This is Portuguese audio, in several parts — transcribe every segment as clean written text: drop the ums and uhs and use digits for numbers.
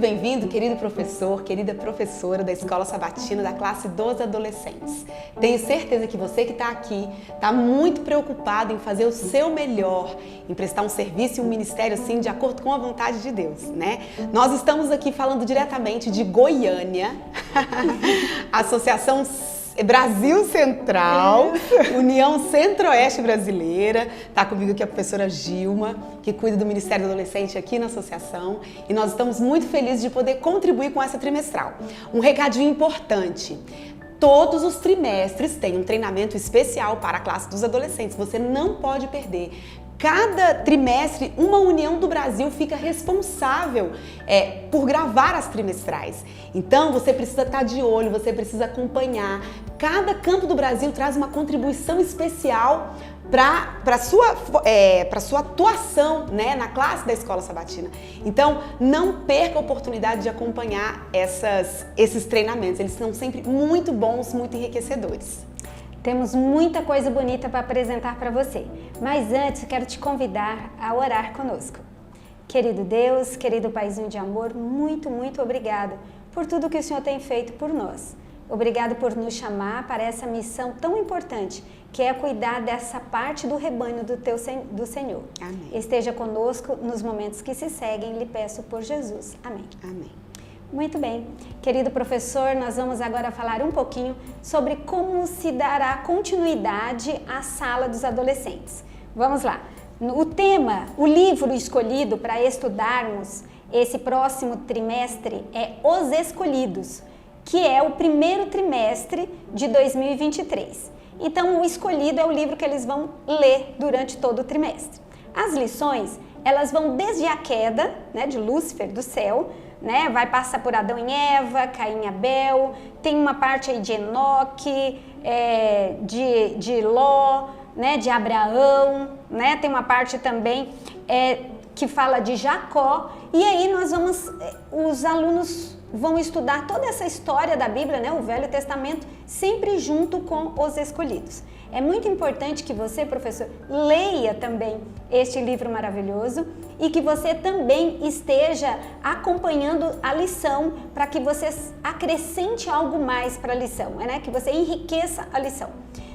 bem-vindo, querido professor, querida professora da Escola Sabatina da classe dos adolescentes. Tenho certeza que você que está aqui está muito preocupado em fazer o seu melhor, em prestar um serviço e um ministério assim de acordo com a vontade de Deus, né? Nós estamos aqui falando diretamente de Goiânia, Associação Brasil Central, União Centro-Oeste Brasileira. Está comigo aqui a professora Gilma, que cuida do Ministério do Adolescente aqui na associação, e nós estamos muito felizes de poder contribuir com essa trimestral. Um recadinho importante: todos os trimestres tem um treinamento especial para a classe dos adolescentes, você não pode perder. Cada trimestre, uma União do Brasil fica responsável por gravar as trimestrais. Então, você precisa estar de olho, você precisa acompanhar. Cada campo do Brasil traz uma contribuição especial para a sua atuação, né, na classe da Escola Sabatina. Então, não perca a oportunidade de acompanhar esses treinamentos. Eles são sempre muito bons, muito enriquecedores. Temos muita coisa bonita para apresentar para você, mas antes quero te convidar a orar conosco. Querido Deus, querido Paizinho de amor, muito, muito obrigado por tudo que o Senhor tem feito por nós. Obrigado por nos chamar para essa missão tão importante, que é cuidar dessa parte do rebanho do Senhor. Amém. Esteja conosco nos momentos que se seguem, lhe peço por Jesus. Amém. Amém. Muito bem, querido professor, nós vamos agora falar um pouquinho sobre como se dará continuidade à sala dos adolescentes. Vamos lá. O tema, o livro escolhido para estudarmos esse próximo trimestre é Os Escolhidos, que é o primeiro trimestre de 2023. Então, o escolhido é o livro que eles vão ler durante todo o trimestre. As lições, elas vão desde a queda, né, de Lúcifer do céu, né? Vai passar por Adão e Eva, Caim e Abel, tem uma parte aí de Enoque, de Ló, né? De Abraão, né? Tem uma parte também que fala de Jacó, e aí os alunos vão estudar toda essa história da Bíblia, né? O Velho Testamento, sempre junto com os escolhidos. É muito importante que você, professor, leia também este livro maravilhoso e que você também esteja acompanhando a lição para que você acrescente algo mais para a lição, né? Que você enriqueça a lição.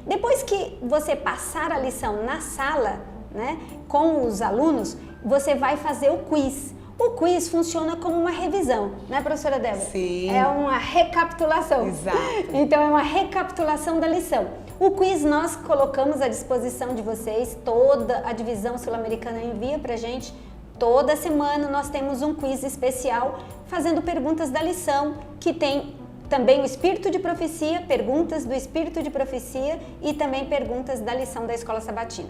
Depois que você passar a lição na sala, né, com os alunos, você vai fazer o quiz. O quiz funciona como uma revisão, né, professora Débora? Sim. É uma recapitulação. Exato. Então, é uma recapitulação da lição. O quiz nós colocamos à disposição de vocês, toda a divisão sul-americana envia pra gente. Toda semana nós temos um quiz especial fazendo perguntas da lição, que tem também o Espírito de Profecia, perguntas do Espírito de Profecia e também perguntas da lição da Escola Sabatina.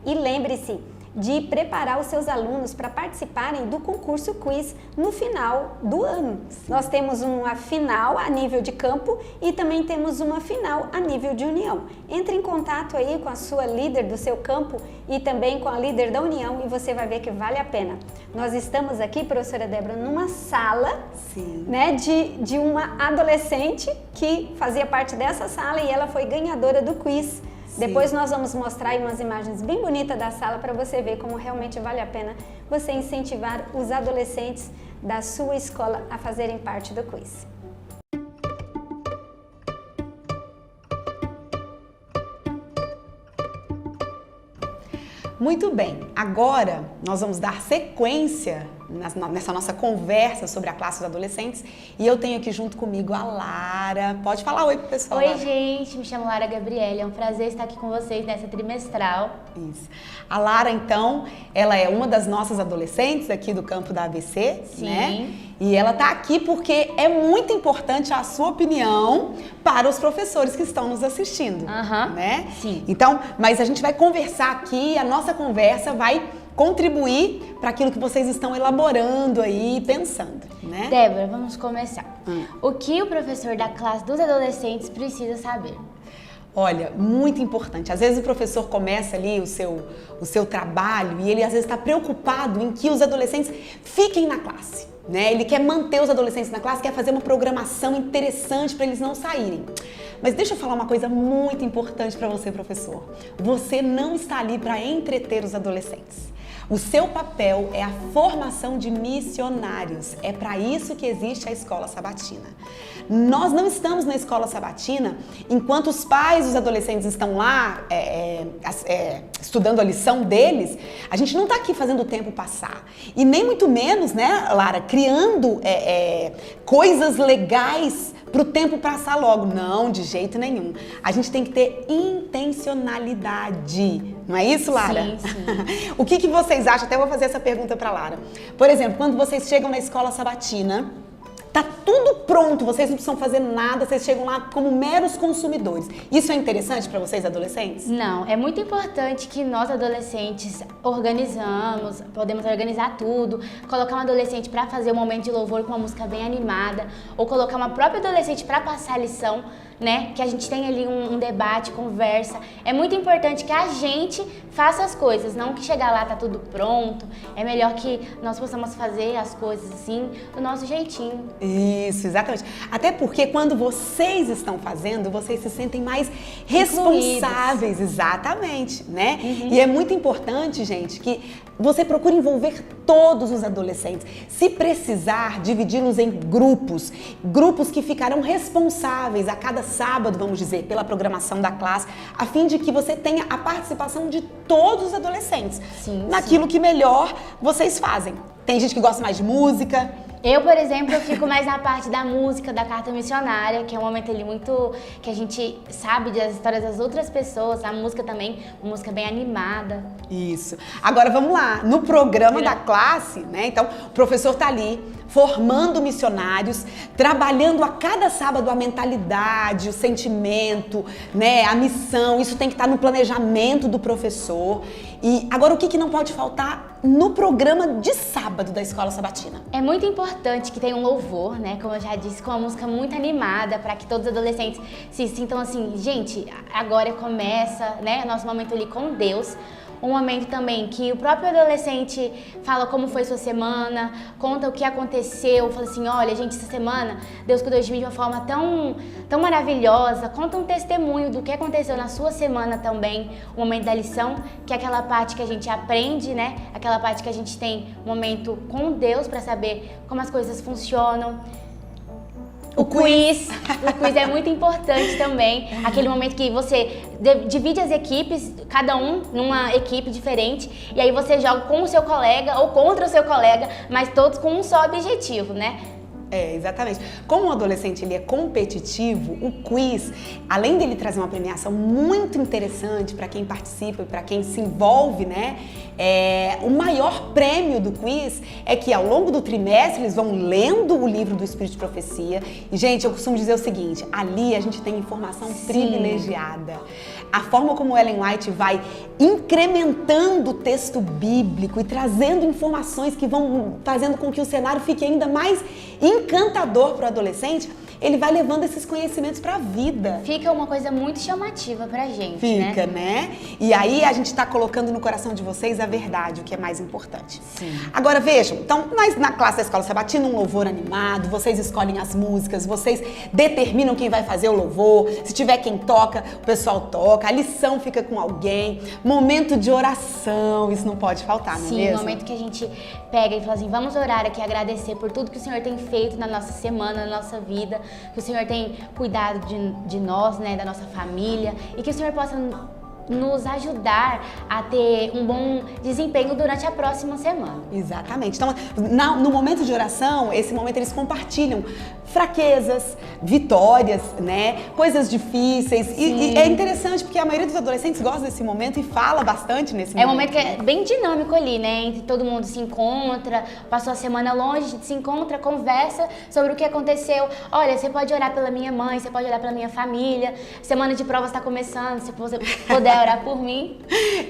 E lembre-se de preparar os seus alunos para participarem do concurso quiz no final do ano. Sim. Nós temos uma final a nível de campo e também temos uma final a nível de união. Entre em contato aí com a sua líder do seu campo e também com a líder da união e você vai ver que vale a pena. Nós estamos aqui, professora Débora, numa sala, Sim, né, de uma adolescente que fazia parte dessa sala e ela foi ganhadora do quiz. Depois nós vamos mostrar aí umas imagens bem bonitas da sala para você ver como realmente vale a pena você incentivar os adolescentes da sua escola a fazerem parte do quiz. muito bem. Agora nós vamos dar sequência nessa nossa conversa sobre a classe dos adolescentes e eu tenho aqui junto comigo a Lara. Pode falar oi pro pessoal. Oi, Lara. gente, me chamo Lara Gabriele, é um prazer estar aqui com vocês nessa trimestral. Isso. A Lara, então, ela é uma das nossas adolescentes aqui do campo da ABC, Sim. né? E ela tá aqui porque é muito importante a sua opinião para os professores que estão nos assistindo, né? Sim. Então, mas a gente vai conversar aqui, a nossa conversa vai contribuir para aquilo que vocês estão elaborando aí, pensando, né? Débora, vamos começar. O que o professor da classe dos adolescentes precisa saber? Olha, muito importante. Às vezes o professor começa ali o seu trabalho e ele às vezes está preocupado em que os adolescentes fiquem na classe, né? Ele quer manter os adolescentes na classe, quer fazer uma programação interessante para eles não saírem. Mas deixa eu falar uma coisa muito importante para você, professor. Você não está ali para entreter os adolescentes. O seu papel é a formação de missionários. É para isso que existe a Escola Sabatina. Nós não estamos na Escola Sabatina enquanto os pais dos adolescentes estão lá estudando a lição deles. A gente não está aqui fazendo o tempo passar. E nem muito menos, né, Lara, criando coisas legais para o tempo passar logo. Não, de jeito nenhum. A gente tem que ter intencionalidade. Não é isso, Lara? Sim, sim. O que vocês acham? Até vou fazer essa pergunta para Lara. Por exemplo, quando vocês chegam na Escola Sabatina, tá tudo pronto, vocês não precisam fazer nada, vocês chegam lá como meros consumidores. Isso é interessante para vocês, adolescentes? Não, é muito importante que nós adolescentes podemos organizar tudo, colocar um adolescente para fazer um momento de louvor com uma música bem animada, ou colocar uma própria adolescente para passar a lição, né? Que a gente tenha ali um debate, conversa. É muito importante que a gente faça as coisas, não que chegar lá tá tudo pronto. É melhor que nós possamos fazer as coisas assim, do nosso jeitinho. Isso, exatamente. Até porque quando vocês estão fazendo, vocês se sentem mais responsáveis. Exatamente, né? E é muito importante, gente, que você procure envolver todos os adolescentes. Se precisar, dividi-los em grupos que ficarão responsáveis a cada sábado, vamos dizer, pela programação da classe, a fim de que você tenha a participação de todos os adolescentes naquilo que melhor vocês fazem. Tem gente que gosta mais de música. Eu, por exemplo, eu fico mais na parte da música, da carta missionária, que é um momento ali muito que a gente sabe das histórias das outras pessoas, a música também, uma música bem animada. Isso. Agora vamos lá, no programa da classe, né? Então, o professor tá ali formando missionários, trabalhando a cada sábado a mentalidade, o sentimento, né, a missão. Isso tem que estar no planejamento do professor. E agora o que não pode faltar no programa de sábado da Escola Sabatina? É muito importante que tenha um louvor, né, como eu já disse, com uma música muito animada, para que todos os adolescentes se sintam assim, gente, agora começa, né, nosso momento ali com Deus. Um momento também que o próprio adolescente fala como foi sua semana, conta o que aconteceu, fala assim, olha, gente, essa semana Deus cuidou de mim de uma forma tão maravilhosa, conta um testemunho do que aconteceu na sua semana também, o momento da lição, que é aquela parte que a gente aprende, né? Aquela parte que a gente tem um momento com Deus para saber como as coisas funcionam. O quiz é muito importante também, aquele momento que você divide as equipes, cada um numa equipe diferente, e aí você joga com o seu colega ou contra o seu colega, mas todos com um só objetivo, né? Exatamente. Como o adolescente ele é competitivo, o quiz, além dele trazer uma premiação muito interessante para quem participa e para quem se envolve, né? O maior prêmio do quiz é que ao longo do trimestre eles vão lendo o livro do Espírito de Profecia. E, gente, eu costumo dizer o seguinte, ali a gente tem informação privilegiada. A forma como Ellen White vai incrementando o texto bíblico e trazendo informações que vão fazendo com que o cenário fique ainda mais encantador para o adolescente, ele vai levando esses conhecimentos para a vida. Fica uma coisa muito chamativa pra gente, Fica, né? E aí a gente está colocando no coração de vocês a verdade, o que é mais importante. Sim. Agora vejam, então nós na classe da Escola Sabatina, um louvor animado, vocês escolhem as músicas, vocês determinam quem vai fazer o louvor, se tiver quem toca, o pessoal toca, a lição fica com alguém, momento de oração, isso não pode faltar, não é mesmo? Sim, momento que a gente pega e fala assim, vamos orar aqui, agradecer por tudo que o Senhor tem feito na nossa semana, na nossa vida, que o Senhor tem cuidado de nós, né, da nossa família, e que o Senhor possa nos ajudar a ter um bom desempenho durante a próxima semana. Exatamente. Então, no momento de oração, esse momento eles compartilham fraquezas, vitórias, né? Coisas difíceis. E é interessante porque a maioria dos adolescentes gosta desse momento e fala bastante nesse momento. É um momento que é bem dinâmico ali, né? Entre todo mundo se encontra, passou a semana longe, se encontra, conversa sobre o que aconteceu. Olha, você pode orar pela minha mãe, você pode orar pela minha família. Semana de provas está começando, se você puder orar por mim.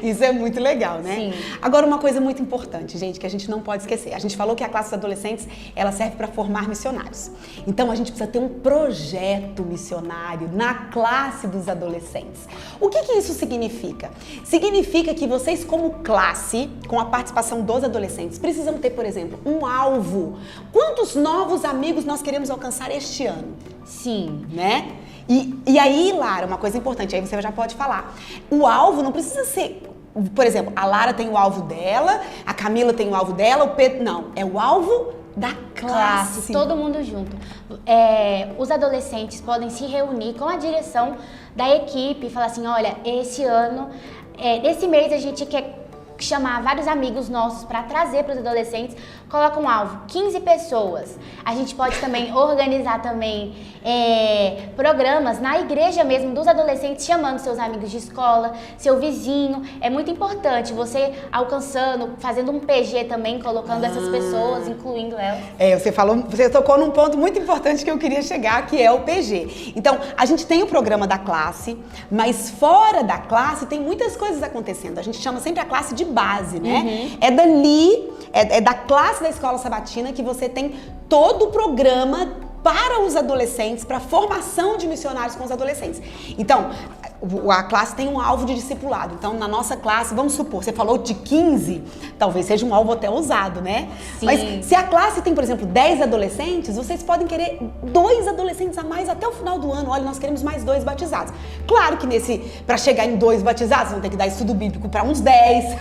Isso é muito legal, né? Sim. Agora, uma coisa muito importante, gente, que a gente não pode esquecer. A gente falou que a classe dos adolescentes, ela serve para formar missionários. Então, a gente precisa ter um projeto missionário na classe dos adolescentes. O que isso significa? Significa que vocês, como classe, com a participação dos adolescentes, precisam ter, por exemplo, um alvo. Quantos novos amigos nós queremos alcançar este ano? Sim. Né? E aí, Lara, uma coisa importante, aí você já pode falar. O alvo não precisa ser por exemplo, a Lara tem o alvo dela, a Camila tem o alvo dela, o Pedro... Não, é o alvo da classe. Todo mundo junto. Os adolescentes podem se reunir com a direção da equipe e falar assim, olha, esse ano, esse mês a gente quer chamar vários amigos nossos para trazer para os adolescentes, coloca um alvo, 15 pessoas. A gente pode também organizar também programas na igreja mesmo dos adolescentes, chamando seus amigos de escola, seu vizinho. É muito importante você alcançando, fazendo um PG também, colocando essas pessoas, incluindo elas. Você tocou num ponto muito importante que eu queria chegar, que é o PG. Então, a gente tem o programa da classe, mas fora da classe tem muitas coisas acontecendo. A gente chama sempre a classe de base, né? É dali, da classe da Escola Sabatina que você tem todo o programa para os adolescentes, para a formação de missionários com os adolescentes. Então, a classe tem um alvo de discipulado. Então, na nossa classe, vamos supor, você falou de 15, talvez seja um alvo até ousado, né? Sim. Mas se a classe tem, por exemplo, 10 adolescentes, vocês podem querer 2 adolescentes a mais até o final do ano. Olha, nós queremos mais 2 batizados. Claro que para chegar em 2 batizados, vão ter que dar estudo bíblico para uns 10,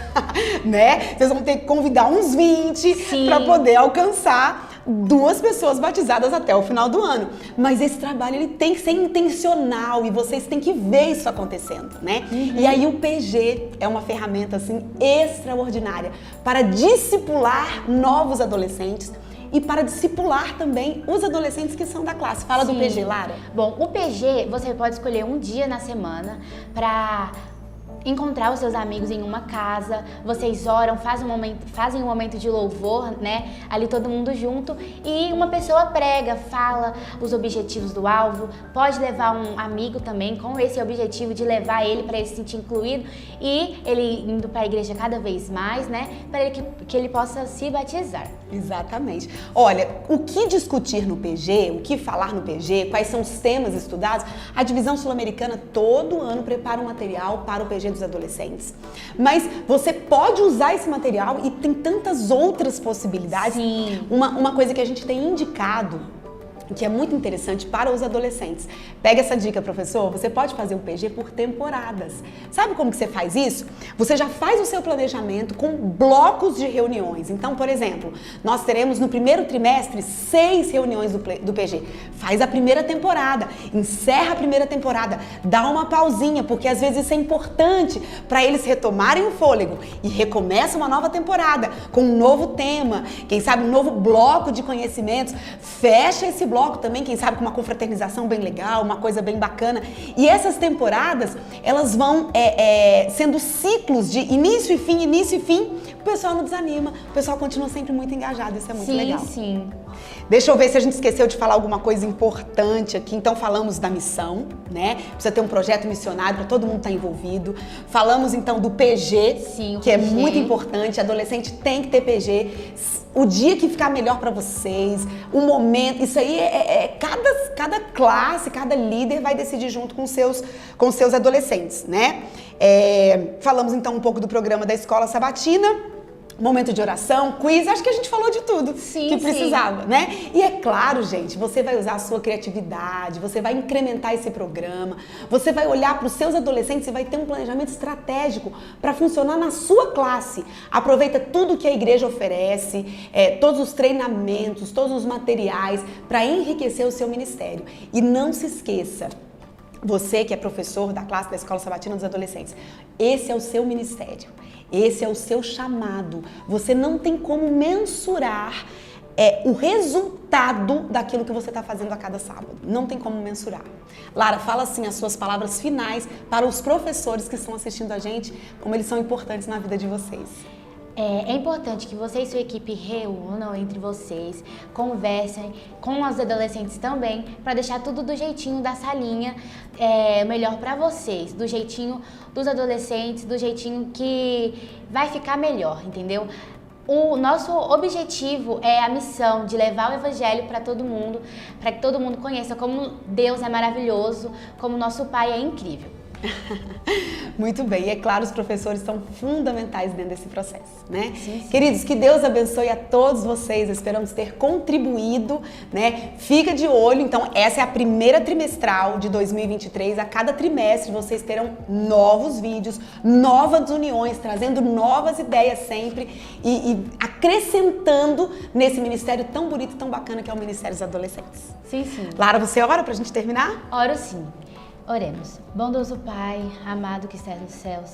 né? Vocês vão ter que convidar uns 20 para poder alcançar 2 pessoas batizadas até o final do ano. Mas esse trabalho, ele tem que ser intencional e vocês têm que ver isso acontecendo, né? E aí o PG é uma ferramenta, assim, extraordinária para discipular novos adolescentes e para discipular também os adolescentes que são da classe. Fala do PG, Lara. Bom, o PG, você pode escolher um dia na semana para encontrar os seus amigos em uma casa, vocês oram, fazem um momento de louvor, né? Ali todo mundo junto e uma pessoa prega, fala os objetivos do alvo, pode levar um amigo também com esse objetivo de levar ele para ele se sentir incluído e ele indo para a igreja cada vez mais, né? Para que ele possa se batizar. Exatamente. Olha, o que discutir no PG, o que falar no PG, quais são os temas estudados, a Divisão Sul-Americana todo ano prepara um material para o PG dos adolescentes. Mas você pode usar esse material e tem tantas outras possibilidades. Sim. Uma coisa que a gente tem indicado, que é muito interessante para os adolescentes. Pega essa dica, professor, você pode fazer o PG por temporadas. Sabe como que você faz isso? Você já faz o seu planejamento com blocos de reuniões. Então, por exemplo, nós teremos no primeiro trimestre 6 reuniões do PG. Faz a primeira temporada, encerra a primeira temporada, dá uma pausinha, porque às vezes isso é importante para eles retomarem o fôlego e recomeça uma nova temporada com um novo tema, quem sabe um novo bloco de conhecimentos, fecha esse bloco também, quem sabe com uma confraternização bem legal, uma coisa bem bacana. E essas temporadas, elas vão sendo ciclos de início e fim. O pessoal não desanima, o pessoal continua sempre muito engajado, isso é muito legal. Sim. Deixa eu ver se a gente esqueceu de falar alguma coisa importante aqui. Então falamos da missão, né? Precisa ter um projeto missionário para todo mundo estar envolvido. Falamos então do PG, Sim, que é muito importante. Adolescente tem que ter PG. O dia que ficar melhor para vocês, o momento, isso aí cada classe, cada líder vai decidir junto com seus adolescentes, né? Falamos então um pouco do programa da Escola Sabatina. Momento de oração, quiz, acho que a gente falou de tudo que precisava, né? E é claro, gente, você vai usar a sua criatividade, você vai incrementar esse programa, você vai olhar para os seus adolescentes e vai ter um planejamento estratégico para funcionar na sua classe. Aproveita tudo que a igreja oferece, todos os treinamentos, todos os materiais para enriquecer o seu ministério. E não se esqueça, você que é professor da classe da Escola Sabatina dos Adolescentes, esse é o seu ministério. Esse é o seu chamado. Você não tem como mensurar o resultado daquilo que você está fazendo a cada sábado. Não tem como mensurar. Lara, fala assim as suas palavras finais para os professores que estão assistindo a gente, como eles são importantes na vida de vocês. É importante que você e sua equipe reúnam entre vocês, conversem com os adolescentes também, para deixar tudo do jeitinho da salinha melhor para vocês, do jeitinho dos adolescentes, do jeitinho que vai ficar melhor, entendeu? O nosso objetivo é a missão de levar o evangelho para todo mundo, para que todo mundo conheça como Deus é maravilhoso, como nosso Pai é incrível. Muito bem, e é claro, os professores são fundamentais dentro desse processo, né? Sim, sim. Queridos, que Deus abençoe a todos vocês, esperamos ter contribuído, né? Fica de olho, então essa é a primeira trimestral de 2023, a cada trimestre vocês terão novos vídeos, novas uniões, trazendo novas ideias sempre e acrescentando nesse ministério tão bonito e tão bacana que é o Ministério dos Adolescentes. Sim, sim. Lara, você ora pra gente terminar? Oro sim. Oremos. Bondoso Pai, amado que estás nos céus,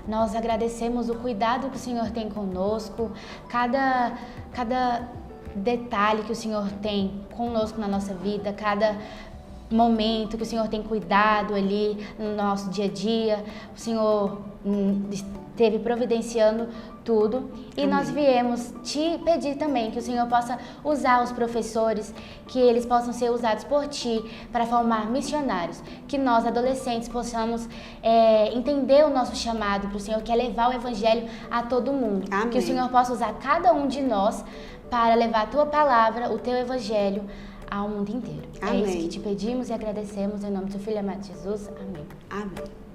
nós agradecemos o cuidado que o Senhor tem conosco, cada detalhe que o Senhor tem conosco na nossa vida, cada momento que o Senhor tem cuidado ali no nosso dia a dia, o Senhor esteve providenciando tudo e Amém. nós viemos te pedir também que o Senhor possa usar os professores, que eles possam ser usados por Ti para formar missionários, que nós adolescentes possamos entender o nosso chamado para o Senhor, que é levar o Evangelho a todo mundo, Amém. que o Senhor possa usar cada um de nós para levar a Tua palavra, o Teu Evangelho ao mundo inteiro. Amém. É isso que te pedimos e agradecemos em nome do Teu Filho amado Jesus. Amém. Amém.